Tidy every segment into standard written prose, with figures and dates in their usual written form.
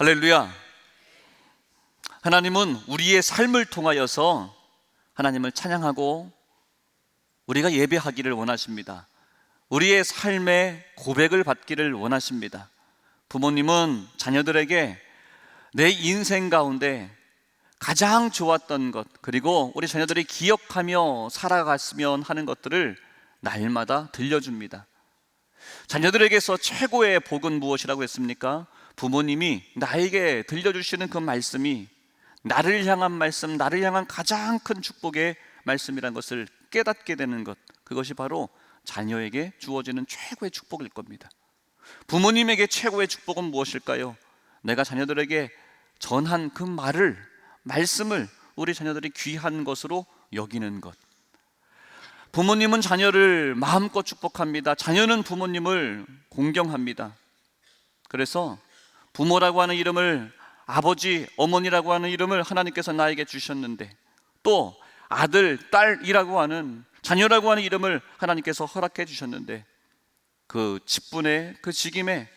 할렐루야. 하나님은 우리의 삶을 통하여서 하나님을 찬양하고 우리가 예배하기를 원하십니다. 우리의 삶의 고백을 받기를 원하십니다. 부모님은 자녀들에게 내 인생 가운데 가장 좋았던 것, 그리고 우리 자녀들이 기억하며 살아갔으면 하는 것들을 날마다 들려줍니다. 자녀들에게서 최고의 복은 무엇이라고 했습니까? 부모님이 나에게 들려주시는 그 말씀이 나를 향한 말씀, 나를 향한 가장 큰 축복의 말씀이라는 것을 깨닫게 되는 것, 그것이 바로 자녀에게 주어지는 최고의 축복일 겁니다. 부모님에게 최고의 축복은 무엇일까요? 내가 자녀들에게 전한 그 말씀을 우리 자녀들이 귀한 것으로 여기는 것. 부모님은 자녀를 마음껏 축복합니다. 자녀는 부모님을 공경합니다. 그래서 부모라고 하는 이름을, 아버지, 어머니라고 하는 이름을 하나님께서 나에게 주셨는데, 또 아들, 딸이라고 하는, 자녀라고 하는 이름을 하나님께서 허락해 주셨는데, 그 직분에, 그 직임에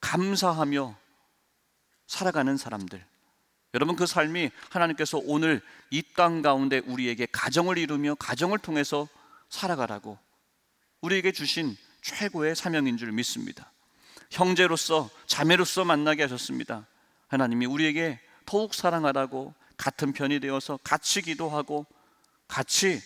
감사하며 살아가는 사람들, 여러분, 그 삶이 하나님께서 오늘 이 땅 가운데 우리에게 가정을 이루며 가정을 통해서 살아가라고 우리에게 주신 최고의 사명인 줄 믿습니다. 형제로서, 자매로서 만나게 하셨습니다. 하나님이 우리에게 더욱 사랑하라고 같은 편이 되어서 같이 기도하고 같이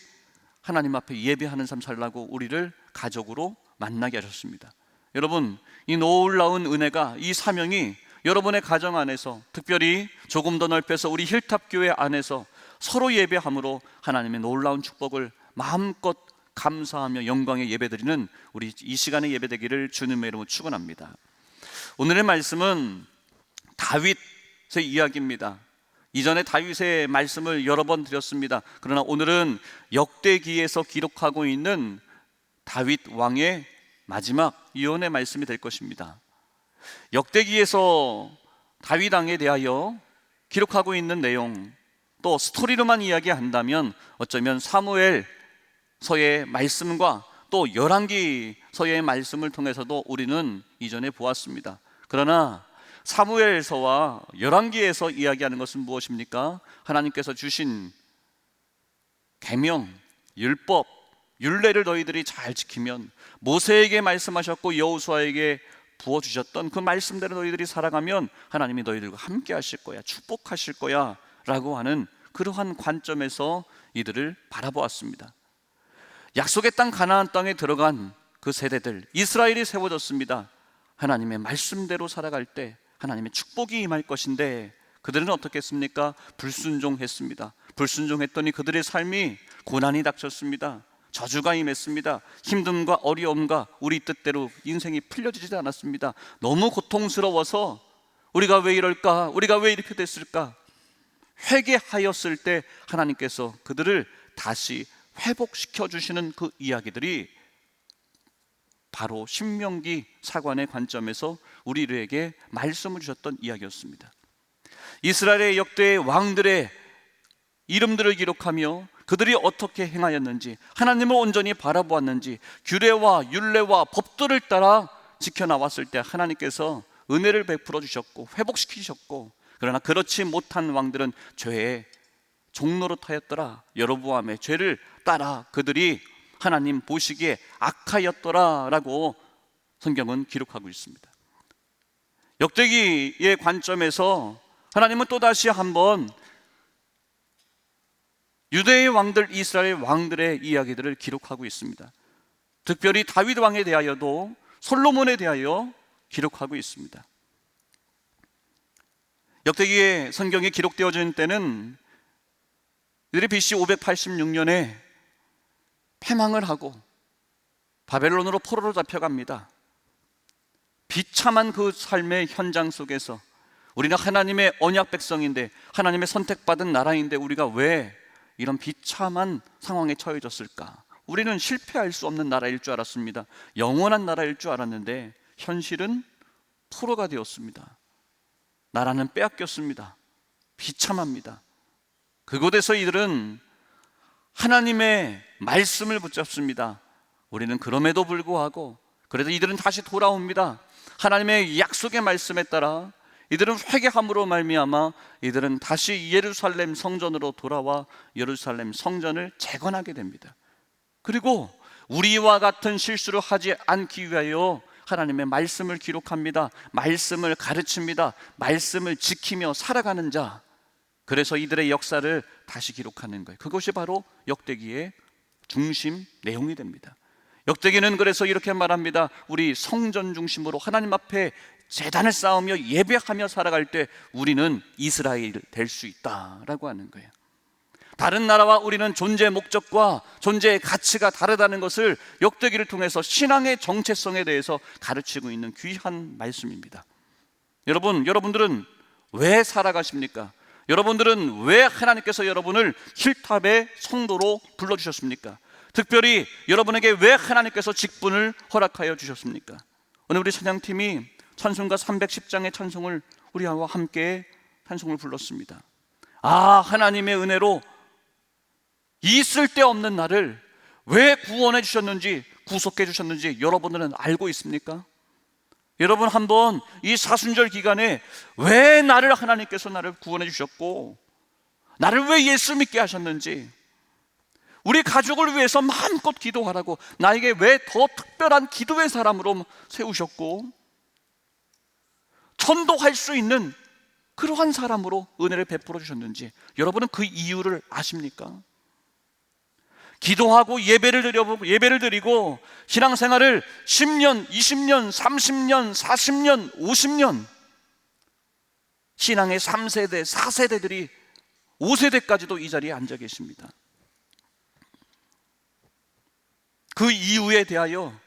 하나님 앞에 예배하는 삶 살라고 우리를 가족으로 만나게 하셨습니다. 여러분, 이 놀라운 은혜가, 이 사명이 여러분의 가정 안에서, 특별히 조금 더 넓혀서 우리 힐탑교회 안에서 서로 예배함으로 하나님의 놀라운 축복을 마음껏 감사하며 영광의 예배드리는 우리 이 시간의 예배되기를 주님의 이름으로 축원합니다. 오늘의 말씀은 다윗의 이야기입니다. 이전에 다윗의 말씀을 여러 번 드렸습니다. 그러나 오늘은 역대기에서 기록하고 있는 다윗 왕의 마지막 예언의 말씀이 될 것입니다. 역대기에서 다윗 왕에 대하여 기록하고 있는 내용, 또 스토리로만 이야기한다면 어쩌면 사무엘서의 말씀과 또 열왕기서의 말씀을 통해서도 우리는 이전에 보았습니다. 그러나 사무엘서와 열왕기에서 이야기하는 것은 무엇입니까? 하나님께서 주신 계명, 율법, 율례를 너희들이 잘 지키면, 모세에게 말씀하셨고 여호수아에게 부어주셨던 그 말씀대로 너희들이 살아가면 하나님이 너희들과 함께 하실 거야, 축복하실 거야 라고 하는 그러한 관점에서 이들을 바라보았습니다. 약속의 땅 가나안 땅에 들어간 그 세대들, 이스라엘이 세워졌습니다. 하나님의 말씀대로 살아갈 때 하나님의 축복이 임할 것인데, 그들은 어떻게 했습니까? 불순종했습니다. 불순종했더니 그들의 삶이 고난이 닥쳤습니다. 저주가 임했습니다. 힘듦과 어려움과 우리 뜻대로 인생이 풀려지지 않았습니다. 너무 고통스러워서 우리가 왜 이럴까? 우리가 왜 이렇게 됐을까? 회개하였을 때 하나님께서 그들을 다시 회복시켜 주시는 그 이야기들이 바로 신명기 사관의 관점에서 우리에게 말씀을 주셨던 이야기였습니다. 이스라엘의 역대 왕들의 이름들을 기록하며 그들이 어떻게 행하였는지, 하나님을 온전히 바라보았는지, 규례와 율례와 법도를 따라 지켜나왔을 때 하나님께서 은혜를 베풀어 주셨고 회복시키셨고, 그러나 그렇지 못한 왕들은 죄의 종노릇하였더라. 여로보암의 죄를 따라 그들이 하나님 보시기에 악하였더라 라고 성경은 기록하고 있습니다. 역대기의 관점에서 하나님은 또다시 한번 유대의 왕들, 이스라엘 왕들의 이야기들을 기록하고 있습니다. 특별히 다윗 왕에 대하여도 솔로몬에 대하여 기록하고 있습니다. 역대기의 성경이 기록되어진 때는 이들이 BC 586년에 패망을 하고 바벨론으로 포로로 잡혀갑니다. 비참한 그 삶의 현장 속에서 우리는 하나님의 언약 백성인데, 하나님의 선택받은 나라인데 우리가 왜 이런 비참한 상황에 처해졌을까? 우리는 실패할 수 없는 나라일 줄 알았습니다. 영원한 나라일 줄 알았는데 현실은 포로가 되었습니다. 나라는 빼앗겼습니다. 비참합니다. 그곳에서 이들은 하나님의 말씀을 붙잡습니다. 우리는 그럼에도 불구하고, 그래도 이들은 다시 돌아옵니다. 하나님의 약속의 말씀에 따라 이들은 회개함으로 말미암아 이들은 다시 예루살렘 성전으로 돌아와 예루살렘 성전을 재건하게 됩니다. 그리고 우리와 같은 실수를 하지 않기 위하여 하나님의 말씀을 기록합니다. 말씀을 가르칩니다. 말씀을 지키며 살아가는 자, 그래서 이들의 역사를 다시 기록하는 거예요. 그것이 바로 역대기의 중심 내용이 됩니다. 역대기는 그래서 이렇게 말합니다. 우리 성전 중심으로 하나님 앞에 제단을 쌓으며 예배하며 살아갈 때 우리는 이스라엘 될 수 있다라고 하는 거예요. 다른 나라와 우리는 존재의 목적과 존재의 가치가 다르다는 것을 역대기를 통해서 신앙의 정체성에 대해서 가르치고 있는 귀한 말씀입니다. 여러분들은 왜 살아가십니까? 여러분들은 왜 하나님께서 여러분을 힐탑의 성도로 불러주셨습니까? 특별히 여러분에게 왜 하나님께서 직분을 허락하여 주셨습니까? 오늘 우리 찬양팀이 찬송가 310장의 찬송을 우리와 함께 찬송을 불렀습니다. 하나님의 은혜로 이 쓸데없는 나를 왜 구원해 주셨는지, 구속해 주셨는지 여러분들은 알고 있습니까? 여러분 한번 이 사순절 기간에 왜 하나님께서 나를 구원해 주셨고 나를 왜 예수 믿게 하셨는지, 우리 가족을 위해서 마음껏 기도하라고 나에게 왜 더 특별한 기도의 사람으로 세우셨고 전도할 수 있는 그러한 사람으로 은혜를 베풀어 주셨는지 여러분은 그 이유를 아십니까? 기도하고 예배를 드리고 신앙생활을 10년, 20년, 30년, 40년, 50년 신앙의 3세대, 4세대들이 5세대까지도 이 자리에 앉아 계십니다. 그 이유에 대하여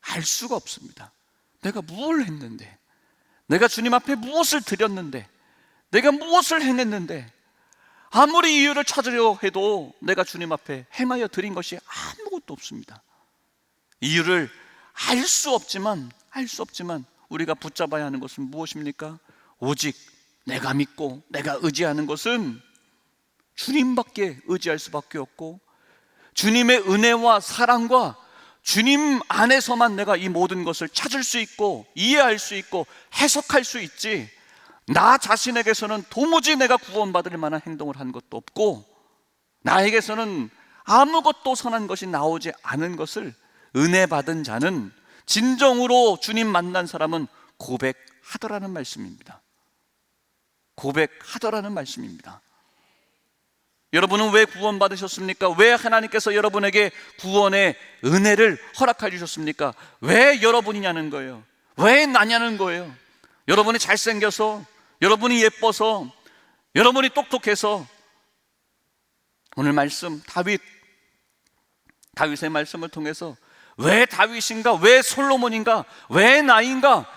알 수가 없습니다. 내가 뭘 했는데, 내가 주님 앞에 무엇을 드렸는데, 내가 무엇을 해냈는데, 아무리 이유를 찾으려 해도 내가 주님 앞에 행하여 드린 것이 아무것도 없습니다. 이유를 알 수 없지만 우리가 붙잡아야 하는 것은 무엇입니까? 오직 내가 믿고 내가 의지하는 것은 주님밖에 의지할 수밖에 없고, 주님의 은혜와 사랑과 주님 안에서만 내가 이 모든 것을 찾을 수 있고 이해할 수 있고 해석할 수 있지, 나 자신에게서는 도무지 내가 구원받을 만한 행동을 한 것도 없고 나에게서는 아무것도 선한 것이 나오지 않은 것을 은혜 받은 자는, 진정으로 주님 만난 사람은 고백하더라는 말씀입니다. 고백하더라는 말씀입니다. 여러분은 왜 구원받으셨습니까? 왜 하나님께서 여러분에게 구원의 은혜를 허락해 주셨습니까? 왜 여러분이냐는 거예요. 왜 나냐는 거예요. 여러분이 잘생겨서, 여러분이 예뻐서, 여러분이 똑똑해서. 오늘 말씀 다윗의 말씀을 통해서 왜 다윗인가, 왜 솔로몬인가, 왜 나인가,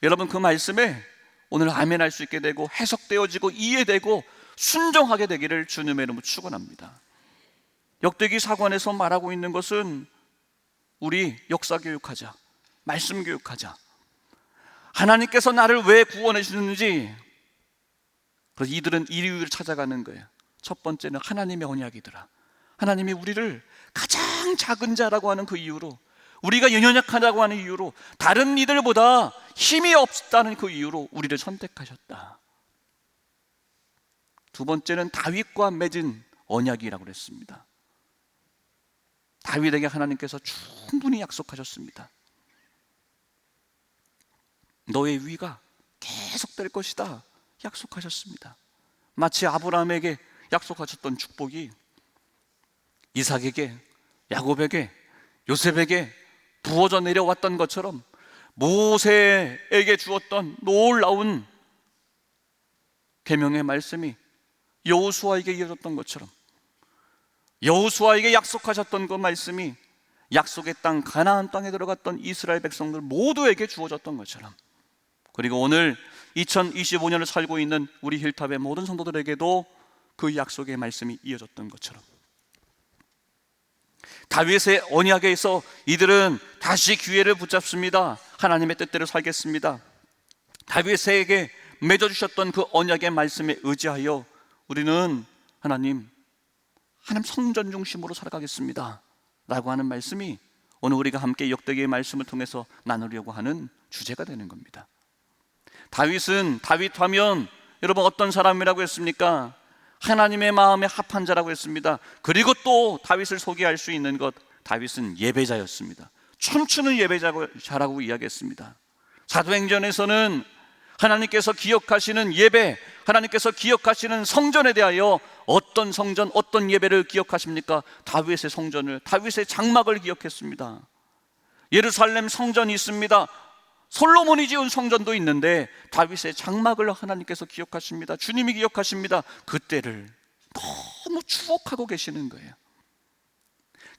여러분 그 말씀에 오늘 아멘할 수 있게 되고 해석되어지고 이해되고 순종하게 되기를 주님의 이름으로 축원합니다. 역대기 사관에서 말하고 있는 것은 우리 역사 교육하자, 말씀 교육하자, 하나님께서 나를 왜 구원해 주셨는지. 그래서 이들은 이유를 찾아가는 거예요. 첫 번째는 하나님의 언약이더라. 하나님이 우리를 가장 작은 자라고 하는 그 이유로, 우리가 연약하다고 하는 이유로, 다른 이들보다 힘이 없다는 그 이유로 우리를 선택하셨다. 두 번째는 다윗과 맺은 언약이라고 그랬습니다. 다윗에게 하나님께서 충분히 약속하셨습니다. 너의 위가 계속될 것이다 약속하셨습니다. 마치 아브라함에게 약속하셨던 축복이 이삭에게, 야곱에게, 요셉에게 부어져 내려왔던 것처럼, 모세에게 주었던 놀라운 계명의 말씀이 여호수아에게 이어졌던 것처럼, 여호수아에게 약속하셨던 그 말씀이 약속의 땅 가나안 땅에 들어갔던 이스라엘 백성들 모두에게 주어졌던 것처럼, 그리고 오늘 2025년을 살고 있는 우리 힐탑의 모든 성도들에게도 그 약속의 말씀이 이어졌던 것처럼, 다윗의 언약에서 이들은 다시 기회를 붙잡습니다. 하나님의 뜻대로 살겠습니다. 다윗에게 맺어주셨던 그 언약의 말씀에 의지하여 우리는 하나님 성전 중심으로 살아가겠습니다 라고 하는 말씀이 오늘 우리가 함께 역대기의 말씀을 통해서 나누려고 하는 주제가 되는 겁니다. 다윗 하면 여러분 어떤 사람이라고 했습니까? 하나님의 마음에 합한 자라고 했습니다. 그리고 또 다윗을 소개할 수 있는 것, 다윗은 예배자였습니다. 춤추는 예배자라고 이야기했습니다. 사도행전에서는 하나님께서 기억하시는 예배, 하나님께서 기억하시는 성전에 대하여 어떤 성전, 어떤 예배를 기억하십니까? 다윗의 성전을, 다윗의 장막을 기억했습니다. 예루살렘 성전이 있습니다. 솔로몬이 지은 성전도 있는데 다윗의 장막을 하나님께서 기억하십니다. 주님이 기억하십니다. 그때를 너무 추억하고 계시는 거예요.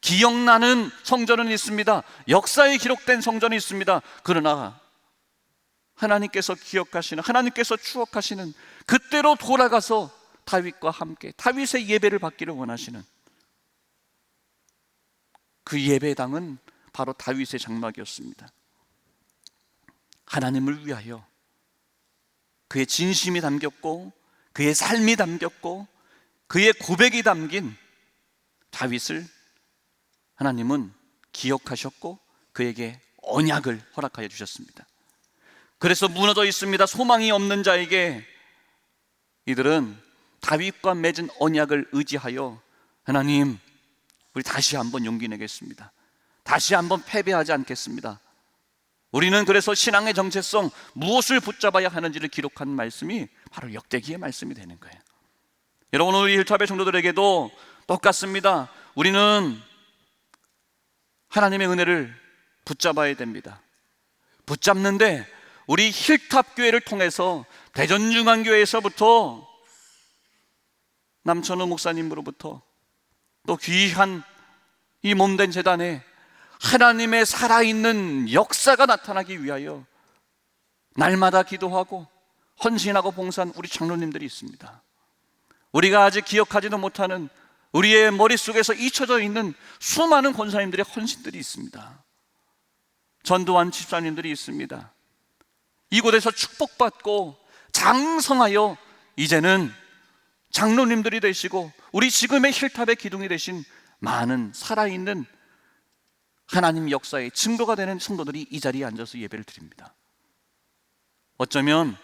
기억나는 성전은 있습니다. 역사에 기록된 성전이 있습니다. 그러나 하나님께서 기억하시는, 하나님께서 추억하시는 그때로 돌아가서 다윗과 함께 다윗의 예배를 받기를 원하시는 그 예배당은 바로 다윗의 장막이었습니다. 하나님을 위하여 그의 진심이 담겼고 그의 삶이 담겼고 그의 고백이 담긴 다윗을 하나님은 기억하셨고 그에게 언약을 허락하여 주셨습니다. 그래서 무너져 있습니다. 소망이 없는 자에게 이들은 다윗과 맺은 언약을 의지하여 하나님, 우리 다시 한번 용기 내겠습니다. 다시 한번 패배하지 않겠습니다. 우리는 그래서 신앙의 정체성, 무엇을 붙잡아야 하는지를 기록한 말씀이 바로 역대기의 말씀이 되는 거예요. 여러분, 우리 힐탑의 성도들에게도 똑같습니다. 우리는 하나님의 은혜를 붙잡아야 됩니다. 붙잡는데 우리 힐탑 교회를 통해서 대전중앙교회에서부터 남천우 목사님으로부터 또 귀한 이 몸된 재단에 하나님의 살아있는 역사가 나타나기 위하여 날마다 기도하고 헌신하고 봉사한 우리 장로님들이 있습니다. 우리가 아직 기억하지도 못하는 우리의 머릿속에서 잊혀져 있는 수많은 권사님들의 헌신들이 있습니다. 전도환 집사님들이 있습니다. 이곳에서 축복받고 장성하여 이제는 장로님들이 되시고 우리 지금의 힐탑의 기둥이 되신 많은 살아있는 하나님 역사의 증거가 되는 성도들이 이 자리에 앉아서 예배를 드립니다. 어쩌면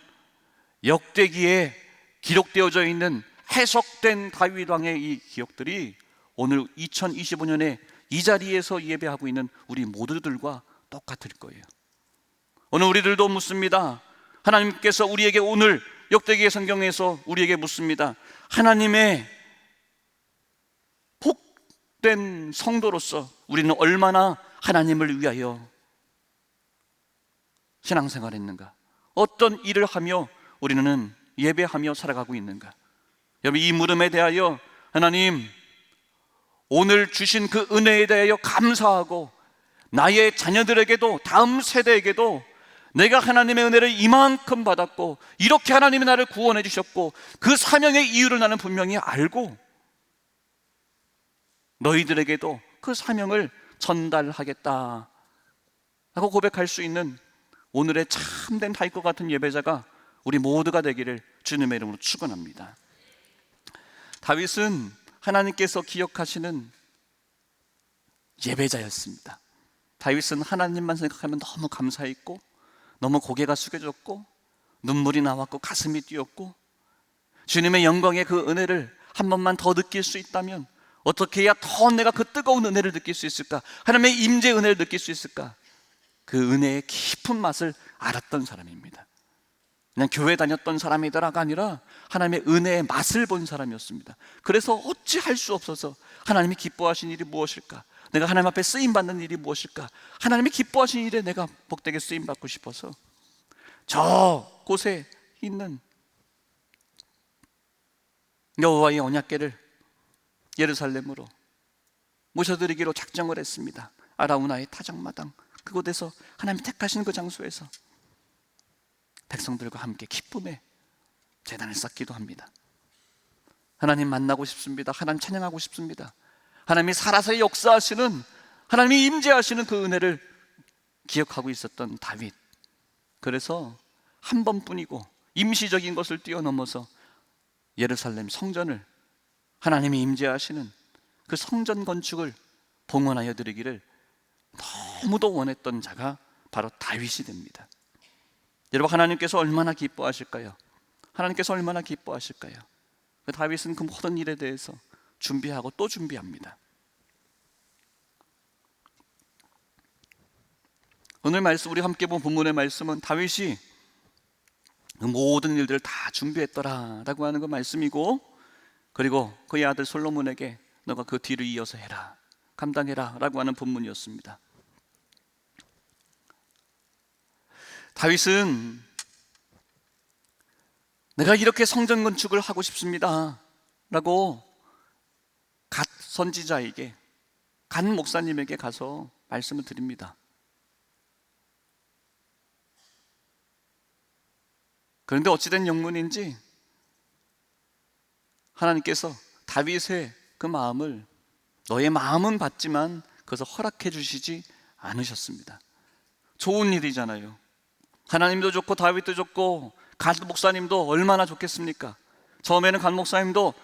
역대기에 기록되어져 있는 해석된 다윗 왕의 이 기억들이 오늘 2025년에 이 자리에서 예배하고 있는 우리 모두들과 똑같을 거예요. 오늘 우리들도 묻습니다. 하나님께서 우리에게 오늘 역대기의 성경에서 우리에게 묻습니다. 하나님의 복된 성도로서 우리는 얼마나 하나님을 위하여 신앙생활했는가? 어떤 일을 하며 우리는 예배하며 살아가고 있는가? 여러분, 이 물음에 대하여 하나님 오늘 주신 그 은혜에 대하여 감사하고 나의 자녀들에게도 다음 세대에게도 내가 하나님의 은혜를 이만큼 받았고 이렇게 하나님이 나를 구원해 주셨고 그 사명의 이유를 나는 분명히 알고 너희들에게도 그 사명을 전달하겠다 하고 고백할 수 있는 오늘의 참된 다윗과 같은 예배자가 우리 모두가 되기를 주님의 이름으로 축원합니다. 다윗은 하나님께서 기억하시는 예배자였습니다. 다윗은 하나님만 생각하면 너무 감사했고 너무 고개가 숙여졌고 눈물이 나왔고 가슴이 뛰었고 주님의 영광의 그 은혜를 한 번만 더 느낄 수 있다면 어떻게 해야 더 내가 그 뜨거운 은혜를 느낄 수 있을까? 하나님의 임재 은혜를 느낄 수 있을까? 그 은혜의 깊은 맛을 알았던 사람입니다. 그냥 교회 다녔던 사람이다라가 아니라 하나님의 은혜의 맛을 본 사람이었습니다. 그래서 어찌할 수 없어서 하나님이 기뻐하신 일이 무엇일까? 내가 하나님 앞에 쓰임받는 일이 무엇일까? 하나님이 기뻐하신 일에 내가 복되게 쓰임받고 싶어서 저 곳에 있는 여호와의 언약궤를 예루살렘으로 모셔드리기로 작정을 했습니다. 아라우나의 타작마당 그곳에서 하나님이 택하신 그 장소에서 백성들과 함께 기쁨의 제단을 쌓기도 합니다. 하나님 만나고 싶습니다. 하나님 찬양하고 싶습니다. 하나님이 살아서 역사하시는, 하나님이 임재하시는 그 은혜를 기억하고 있었던 다윗. 그래서 한 번뿐이고 임시적인 것을 뛰어넘어서 예루살렘 성전을, 하나님이 임재하시는 그 성전 건축을 봉헌하여 드리기를 너무도 원했던 자가 바로 다윗이 됩니다. 여러분, 하나님께서 얼마나 기뻐하실까요? 하나님께서 얼마나 기뻐하실까요? 다윗은 그 모든 일에 대해서 준비하고 또 준비합니다. 오늘 말씀, 우리 함께 본 본문의 말씀은 다윗이 그 모든 일들을 다 준비했더라라고 하는 그 말씀이고, 그리고 그의 아들 솔로몬에게 너가 그 뒤를 이어서 해라, 감당해라 라고 하는 본문이었습니다. 다윗은 내가 이렇게 성전 건축을 하고 싶습니다 라고 갓 선지자에게, 갓 목사님에게 가서 말씀을 드립니다. 그런데 어찌된 영문인지 하나님께서 다윗의 그 마음을, 너의 마음은 받지만 그것을 허락해 주시지 않으셨습니다. 좋은 일이잖아요. 하나님도 좋고 다윗도 좋고 갓 목사님도 얼마나 좋겠습니까? 처음에는 갓 목사님도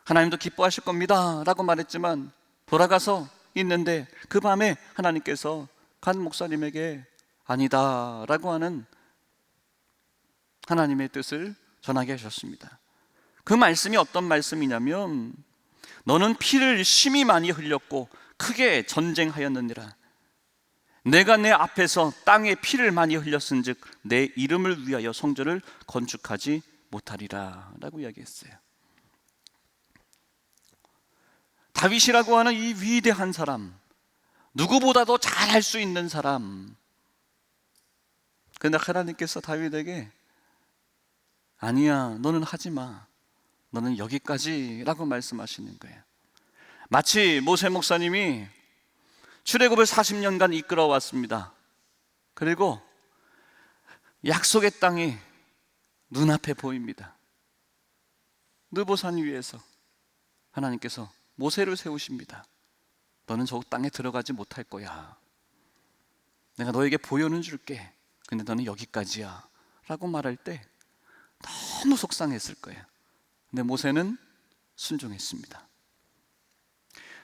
하나님도 기뻐하실 겁니다 라고 말했지만, 돌아가서 있는데 그 밤에 하나님께서 갓 목사님에게 아니다 라고 하는 하나님의 뜻을 전하게 하셨습니다. 그 말씀이 어떤 말씀이냐면, 너는 피를 심히 많이 흘렸고 크게 전쟁하였느니라. 내가 내 앞에서 땅에 피를 많이 흘렸은즉 내 이름을 위하여 성전을 건축하지 못하리라 라고 이야기했어요. 다윗이라고 하는 이 위대한 사람, 누구보다도 잘할 수 있는 사람, 그런데 하나님께서 다윗에게 아니야, 너는 하지 마, 너는 여기까지 라고 말씀하시는 거예요. 마치 모세 목사님이 출애굽을 40년간 이끌어 왔습니다. 그리고 약속의 땅이 눈앞에 보입니다. 느보산 위에서 하나님께서 모세를 세우십니다. 너는 저 땅에 들어가지 못할 거야. 내가 너에게 보여는 줄게. 근데 너는 여기까지야 라고 말할 때 너무 속상했을 거예요. 근데 모세는 순종했습니다.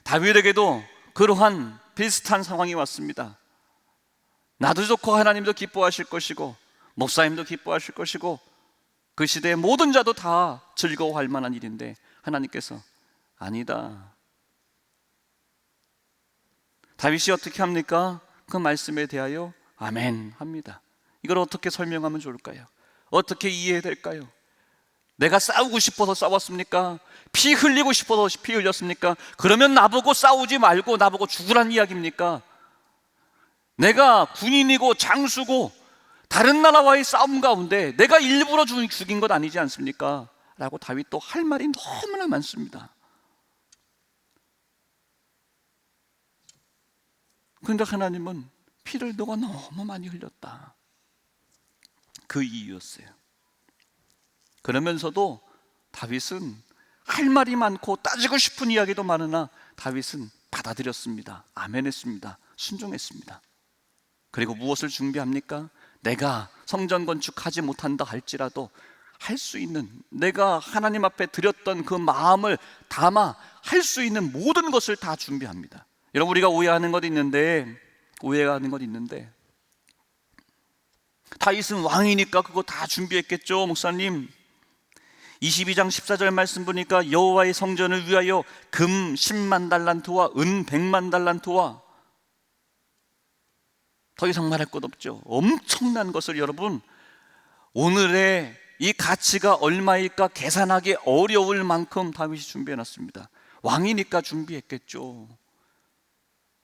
다윗에게도 그러한 비슷한 상황이 왔습니다. 나도 좋고 하나님도 기뻐하실 것이고 목사님도 기뻐하실 것이고 그 시대의 모든 자도 다 즐거워할 만한 일인데 하나님께서 아니다. 다윗이 어떻게 합니까? 그 말씀에 대하여 아멘 합니다. 이걸 어떻게 설명하면 좋을까요? 어떻게 이해해야 될까요? 내가 싸우고 싶어서 싸웠습니까? 피 흘리고 싶어서 피 흘렸습니까? 그러면 나보고 싸우지 말고 나보고 죽으란 이야기입니까? 내가 군인이고 장수고 다른 나라와의 싸움 가운데 내가 일부러 죽인 것 아니지 않습니까? 라고 다윗도 할 말이 너무나 많습니다. 그런데 하나님은 피를 너가 너무 많이 흘렸다, 그 이유였어요. 그러면서도 다윗은 할 말이 많고 따지고 싶은 이야기도 많으나 다윗은 받아들였습니다. 아멘했습니다. 순종했습니다. 그리고 무엇을 준비합니까? 내가 성전 건축하지 못한다 할지라도 할 수 있는, 내가 하나님 앞에 드렸던 그 마음을 담아 할 수 있는 모든 것을 다 준비합니다. 여러분, 우리가 오해하는 것 있는데 다윗은 왕이니까 그거 다 준비했겠죠, 목사님. 22장 14절 말씀 보니까 여호와의 성전을 위하여 금 10만 달란트와 은 100만 달란트와, 더 이상 말할 것 없죠. 엄청난 것을, 여러분, 오늘의 이 가치가 얼마일까 계산하기 어려울 만큼 다윗이 준비해놨습니다. 왕이니까 준비했겠죠.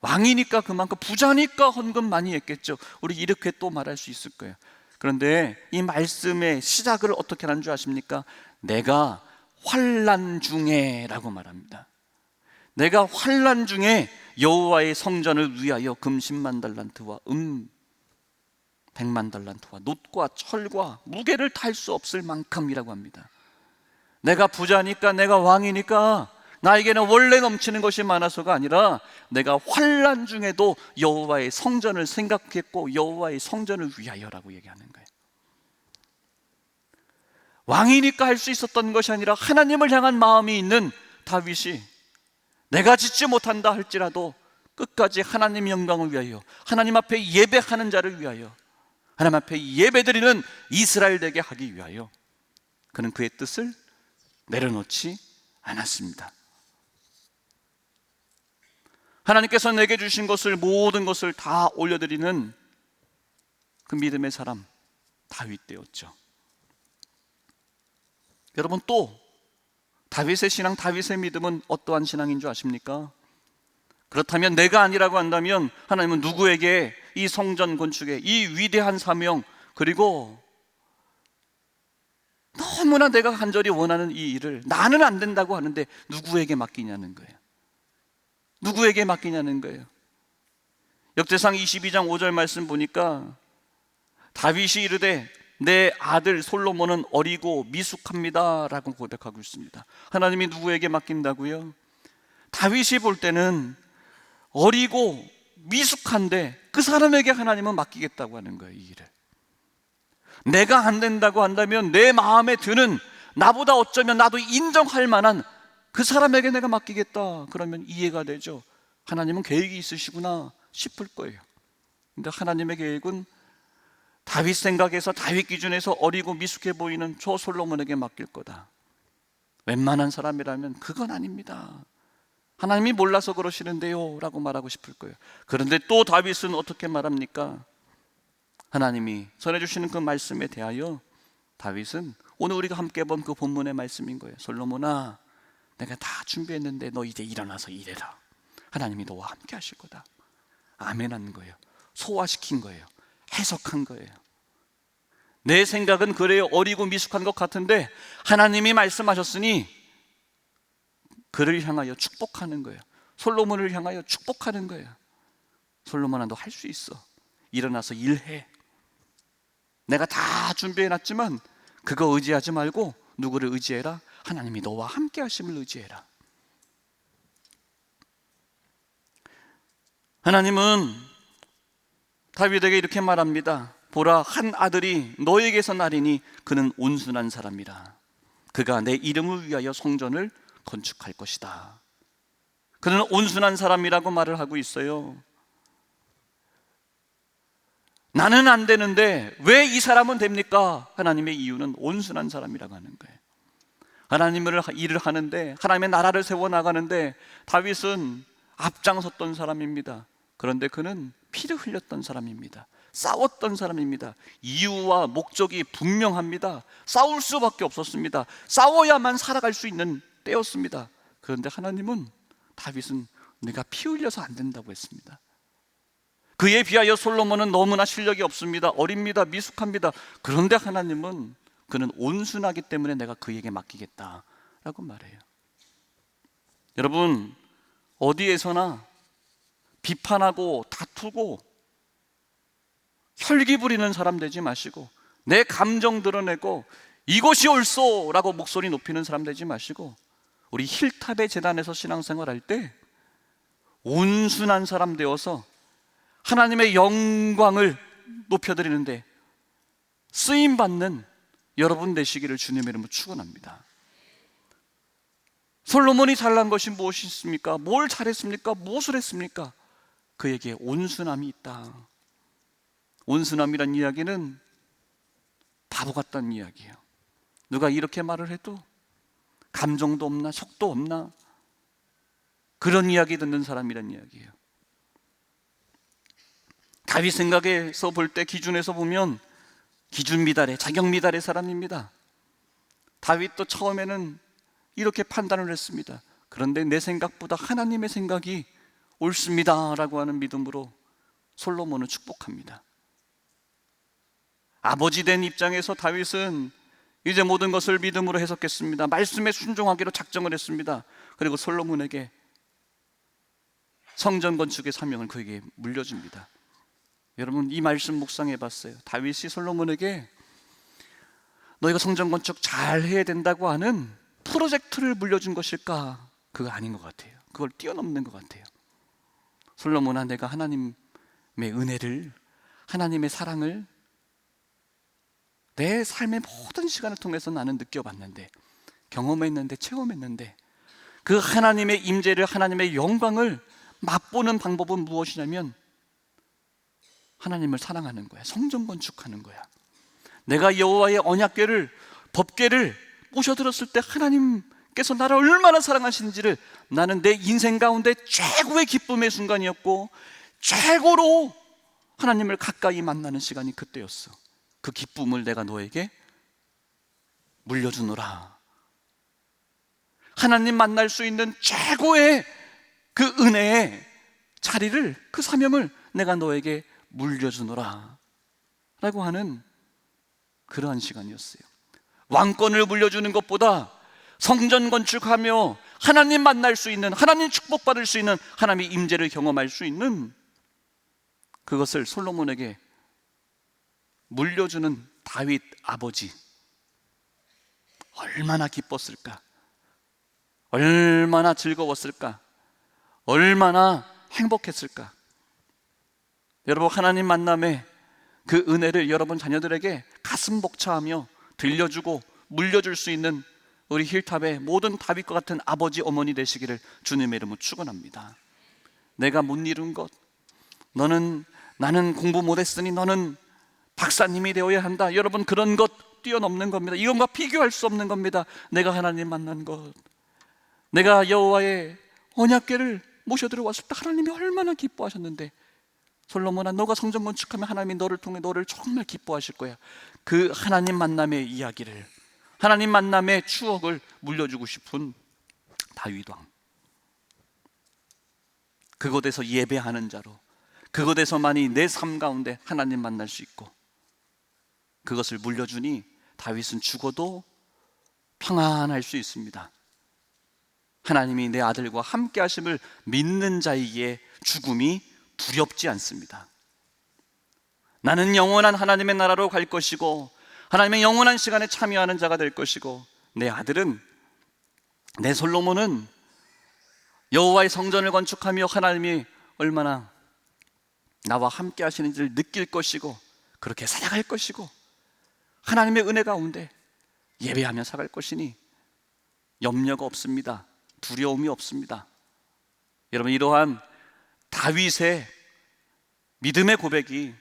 왕이니까 그만큼, 부자니까 헌금 많이 했겠죠. 우리 이렇게 또 말할 수 있을 거예요. 그런데 이 말씀의 시작을 어떻게 하는 줄 아십니까? 내가 환난 중에 라고 말합니다. 내가 환난 중에 여호와의 성전을 위하여 금 10만 달란트와 100만 달란트와 놋과 철과 무게를 탈 수 없을 만큼이라고 합니다. 내가 부자니까, 내가 왕이니까 나에게는 원래 넘치는 것이 많아서가 아니라 내가 환난 중에도 여호와의 성전을 생각했고 여호와의 성전을 위하여라고 얘기하는 거예요. 왕이니까 할 수 있었던 것이 아니라 하나님을 향한 마음이 있는 다윗이 내가 짓지 못한다 할지라도 끝까지 하나님의 영광을 위하여, 하나님 앞에 예배하는 자를 위하여, 하나님 앞에 예배드리는 이스라엘 되게 하기 위하여 그는 그의 뜻을 내려놓지 않았습니다. 하나님께서 내게 주신 것을, 모든 것을 다 올려드리는 그 믿음의 사람 다윗 되었죠. 여러분, 또 다윗의 신앙, 다윗의 믿음은 어떠한 신앙인 줄 아십니까? 그렇다면 내가 아니라고 한다면 하나님은 누구에게 이 성전 건축의 이 위대한 사명, 그리고 너무나 내가 간절히 원하는 이 일을 나는 안 된다고 하는데 누구에게 맡기냐는 거예요. 누구에게 맡기냐는 거예요. 역대상 22장 5절 말씀 보니까 다윗이 이르되 내 아들 솔로몬은 어리고 미숙합니다 라고 고백하고 있습니다. 하나님이 누구에게 맡긴다고요? 다윗이 볼 때는 어리고 미숙한데 그 사람에게 하나님은 맡기겠다고 하는 거예요. 이 일을 내가 안 된다고 한다면 내 마음에 드는, 나보다 어쩌면 나도 인정할 만한 그 사람에게 내가 맡기겠다. 그러면 이해가 되죠. 하나님은 계획이 있으시구나 싶을 거예요. 근데 하나님의 계획은 다윗 생각에서, 다윗 기준에서 어리고 미숙해 보이는 저 솔로몬에게 맡길 거다. 웬만한 사람이라면 그건 아닙니다. 하나님이 몰라서 그러시는데요 라고 말하고 싶을 거예요. 그런데 또 다윗은 어떻게 말합니까? 하나님이 전해주시는 그 말씀에 대하여 다윗은 오늘 우리가 함께 본 그 본문의 말씀인 거예요. 솔로몬아, 내가 다 준비했는데 너 이제 일어나서 일해라. 하나님이 너와 함께 하실 거다. 아멘한 거예요. 소화시킨 거예요. 해석한 거예요. 내 생각은 그래요, 어리고 미숙한 것 같은데 하나님이 말씀하셨으니 그를 향하여 축복하는 거예요. 솔로몬을 향하여 축복하는 거예요. 솔로몬아, 너 할 수 있어. 일어나서 일해. 내가 다 준비해놨지만 그거 의지하지 말고 누구를 의지해라? 하나님이 너와 함께 하심을 의지해라. 하나님은 다윗에게 이렇게 말합니다. 보라, 한 아들이 너에게서 나리니 그는 온순한 사람이라. 그가 내 이름을 위하여 성전을 건축할 것이다. 그는 온순한 사람이라고 말을 하고 있어요. 나는 안 되는데 왜 이 사람은 됩니까? 하나님의 이유는 온순한 사람이라고 하는 거예요. 하나님을 일을 하는데, 하나님의 나라를 세워나가는데 다윗은 앞장섰던 사람입니다. 그런데 그는 피를 흘렸던 사람입니다. 싸웠던 사람입니다. 이유와 목적이 분명합니다. 싸울 수밖에 없었습니다. 싸워야만 살아갈 수 있는 때였습니다. 그런데 하나님은 다윗은 내가 피 흘려서 안 된다고 했습니다. 그에 비하여 솔로몬은 너무나 실력이 없습니다. 어립니다. 미숙합니다. 그런데 하나님은 그는 온순하기 때문에 내가 그에게 맡기겠다라고 말해요. 여러분, 어디에서나 비판하고 다투고 혈기 부리는 사람 되지 마시고, 내 감정 드러내고 이것이 옳소라고 목소리 높이는 사람 되지 마시고, 우리 힐탑의 재단에서 신앙생활 할 때 온순한 사람 되어서 하나님의 영광을 높여드리는데 쓰임받는 여러분 되시기를 주님의 이름으로 축원합니다. 솔로몬이 잘난 것이 무엇이 있습니까? 뭘 잘했습니까? 무엇을 했습니까? 그에게 온순함이 있다. 온순함이란 이야기는 바보 같다는 이야기예요. 누가 이렇게 말을 해도 감정도 없나, 속도 없나, 그런 이야기 듣는 사람이란 이야기예요. 다윗 생각에서 볼 때, 기준에서 보면 기준 미달의, 자격 미달의 사람입니다. 다윗도 처음에는 이렇게 판단을 했습니다. 그런데 내 생각보다 하나님의 생각이 옳습니다 라고 하는 믿음으로 솔로몬을 축복합니다. 아버지 된 입장에서 다윗은 이제 모든 것을 믿음으로 해석했습니다. 말씀에 순종하기로 작정을 했습니다. 그리고 솔로몬에게 성전 건축의 사명을 그에게 물려줍니다. 여러분, 이 말씀 묵상해 봤어요. 다윗이 솔로몬에게 너희가 성전 건축 잘 해야 된다고 하는 프로젝트를 물려준 것일까? 그거 아닌 것 같아요. 그걸 뛰어넘는 것 같아요. 솔로몬아, 내가 하나님의 은혜를, 하나님의 사랑을 내 삶의 모든 시간을 통해서 나는 느껴봤는데, 경험했는데, 체험했는데, 그 하나님의 임재를, 하나님의 영광을 맛보는 방법은 무엇이냐면 하나님을 사랑하는 거야. 성전 건축하는 거야. 내가 여호와의 언약궤를, 법궤를 모셔들었을 때 하나님께서 나를 얼마나 사랑하시는지를 나는 내 인생 가운데 최고의 기쁨의 순간이었고, 최고로 하나님을 가까이 만나는 시간이 그때였어. 그 기쁨을 내가 너에게 물려주노라. 하나님 만날 수 있는 최고의 그 은혜의 자리를, 그 사명을 내가 너에게 물려주노라 라고 하는 그러한 시간이었어요. 왕권을 물려주는 것보다 성전 건축하며 하나님 만날 수 있는, 하나님 축복받을 수 있는, 하나님의 임재를 경험할 수 있는 그것을 솔로몬에게 물려주는 다윗 아버지, 얼마나 기뻤을까, 얼마나 즐거웠을까, 얼마나 행복했을까. 여러분, 하나님 만남의 그 은혜를 여러분 자녀들에게 가슴 벅차하며 들려주고 물려줄 수 있는 우리 힐탑의 모든 다윗과 같은 아버지, 어머니 되시기를 주님의 이름으로 축원합니다. 내가 못 이룬 것, 나는 공부 못했으니 너는 박사님이 되어야 한다. 여러분, 그런 것 뛰어넘는 겁니다. 이것과 비교할 수 없는 겁니다. 내가 하나님 만난 것, 내가 여호와의 언약궤를 모셔 들어왔을 때 하나님이 얼마나 기뻐하셨는데, 솔로몬아, 너가 성전 건축하면 하나님이 너를 통해 너를 정말 기뻐하실 거야. 그 하나님 만남의 이야기를, 하나님 만남의 추억을 물려주고 싶은 다윗 왕, 그곳에서 예배하는 자로, 그곳에서만이 내 삶 가운데 하나님 만날 수 있고, 그것을 물려주니 다윗은 죽어도 평안할 수 있습니다. 하나님이 내 아들과 함께 하심을 믿는 자에게 죽음이 두렵지 않습니다. 나는 영원한 하나님의 나라로 갈 것이고, 하나님의 영원한 시간에 참여하는 자가 될 것이고, 내 아들은, 내 솔로몬은 여호와의 성전을 건축하며 하나님이 얼마나 나와 함께 하시는지를 느낄 것이고, 그렇게 살아갈 것이고, 하나님의 은혜 가운데 예배하며 살아갈 것이니 염려가 없습니다. 두려움이 없습니다. 여러분, 이러한 다윗의 믿음의 고백이,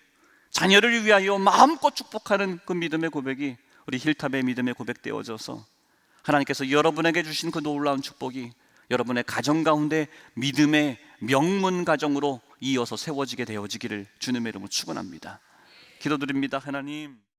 자녀를 위하여 마음껏 축복하는 그 믿음의 고백이 우리 힐탑의 믿음의 고백 되어져서 하나님께서 여러분에게 주신 그 놀라운 축복이 여러분의 가정 가운데 믿음의 명문 가정으로 이어서 세워지게 되어지기를 주님의 이름으로 축원합니다. 기도드립니다. 하나님,